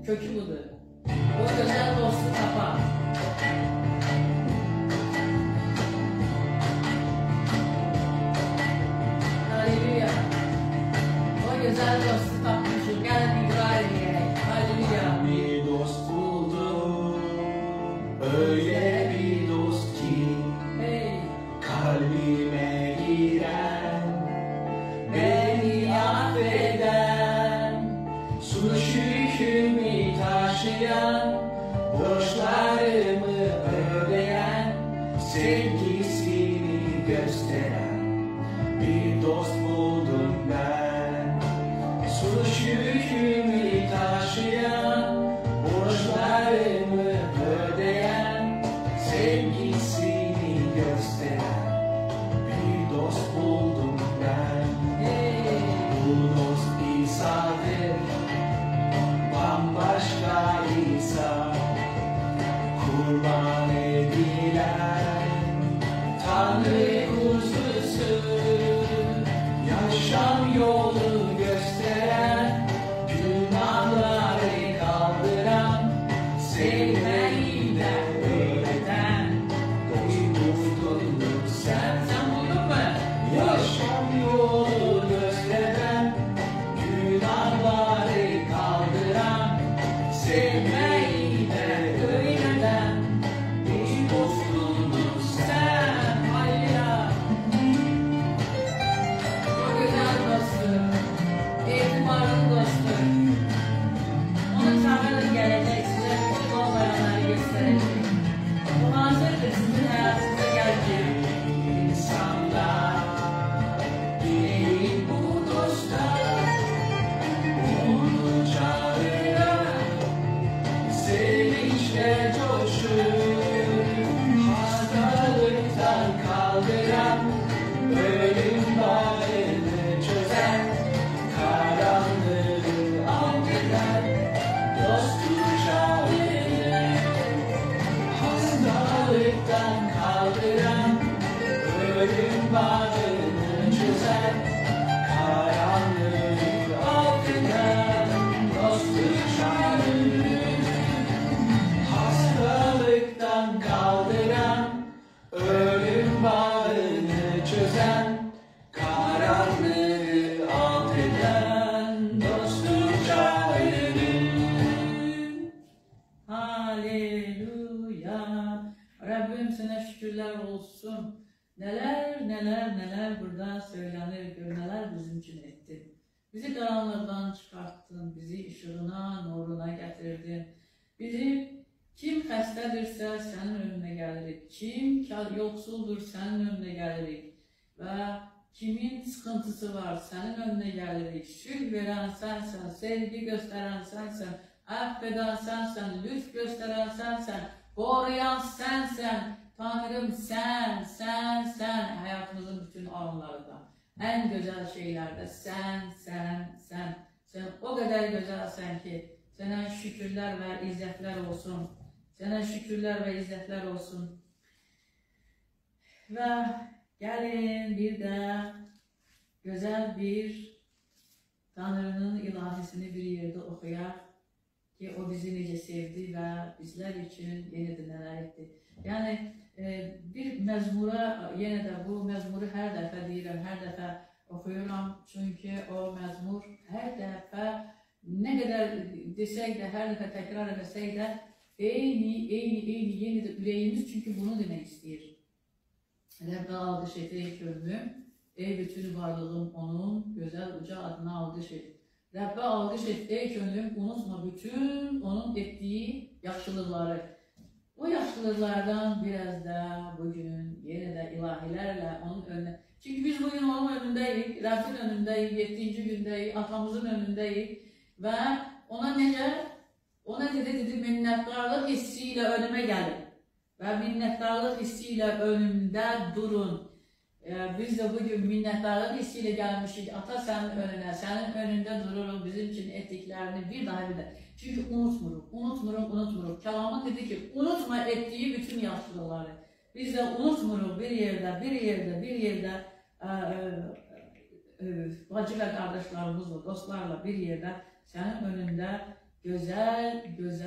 kökü budur. O gözəl dostu tapar. Halleluya. O gözəl dostu tapmışıq. Gəlin iqrar edək. Halleluya. Bir dost buldum, öyle bir dost ki kalbime giren, beni affeden, suç yükümü taşıyan, borçlarımı ödeyen, sevgisini gösteren bir dost buldum ben. Suç yükümü taşıyan, borçlarımı ödeyen, sevgisini gösteren bir dost buldum ben. Bu dost İsa'dır, bambaşka İsa, kurban edilen Tanrı kuzusu, yaşam yolu gösteren, günahları kaldıran, sevmeyinden öğreten, dostuydun sen. Sen buldun mu? Yaşam yolu gösteren, günahları kaldıran, sevmeyinden öğreten, bir dostuydun sen. Halleluya. O güzel dostu, etibarlı dostu. Onu çağırın gelecek, size bütün olmayanları gösterecek. Bu hazırdır sizin hayatınıza gelecek. İnsanlar değil bu dostlar, onu çağıran, sevinçle coşur, hastalıktan kaldıran, ölüm bağını çözen, karanlığı affeden, dostu çağırır, hastalıktan kaldıran, ölüm bağını çözen, karanlığı affeden, dostu çağırır, hastalıktan kaldıran, ölüm bağını çözen, karanlığı affeden, dostu çağırır. Halleluya. Rabbim sana şükürler olsun. Neler neler neler burada söylenir, neler bizim için ettin. Bizi karanlıktan çıkarttın, bizi ışığına, nuruna getirdin. Bizi kim xəstədirsə sənin önünə gəlirik, kim yoxsuldur sənin önünə gəlirik və kimin sıxıntısı var sənin önünə gəlirik. Sülh verən sənsən, sevgi göstərən sənsən, əfv edən sənsən, lütf göstərən sənsən, qoruyan sənsən. Tanrım sən həyatımızın bütün anlarında, ən gözəl şeylərdə sən o qədər gözəlsən ki, sənə şükürlər və izzətlər olsun. Sənə şükürlər və izzətlər olsun. Və gəlin bir də gözəl bir Tanrının ilahisini bir yerdə oxuyaq ki, o bizi necə sevdi və bizlər üçün yenidən nələr etdi. Yəni, bir məzmura, yenə də bu məzmuru hər dəfə deyirəm, hər dəfə oxuyuram. Çünki o məzmur hər dəfə nə qədər desək də, hər dəfə təkrar edəsək də eyni, yenə də ürəyimiz çünki bunu demək istəyir. Rəbbə alqış et ey könlüm, ey bütün varlığım onun gözəl uca adına alqış et. Rəbbə alqış et ey könlüm, unutma bütün onun etdiyi yaxşılıqları. O yaxşılıqlardan biraz da bugün yenə də ilahilərlə onun önünə. Çünki biz bugün onun önündəyik, Rəbbin önündəyik, 7-ci gündəyik, atamızın önündəyik və ona dedi minnətdarlıq hissi ilə önümə gəlin və minnətdarlıq hissi ilə önümdə durun. Biz də bugün minnətdarlıq hissi ilə gəlmişik ata sənin önünə, sənin önündə dururum bizim üçün etdiklərini bir daha. Çünki unutmuruq. Kəlamın dedi ki, unutma etdiyi bütün yaxşılıqları. Biz də unutmuruq bir yerdə bacı və qardaşlarımızla, dostlarla bir yerdə sənin önündə güzel, güzel.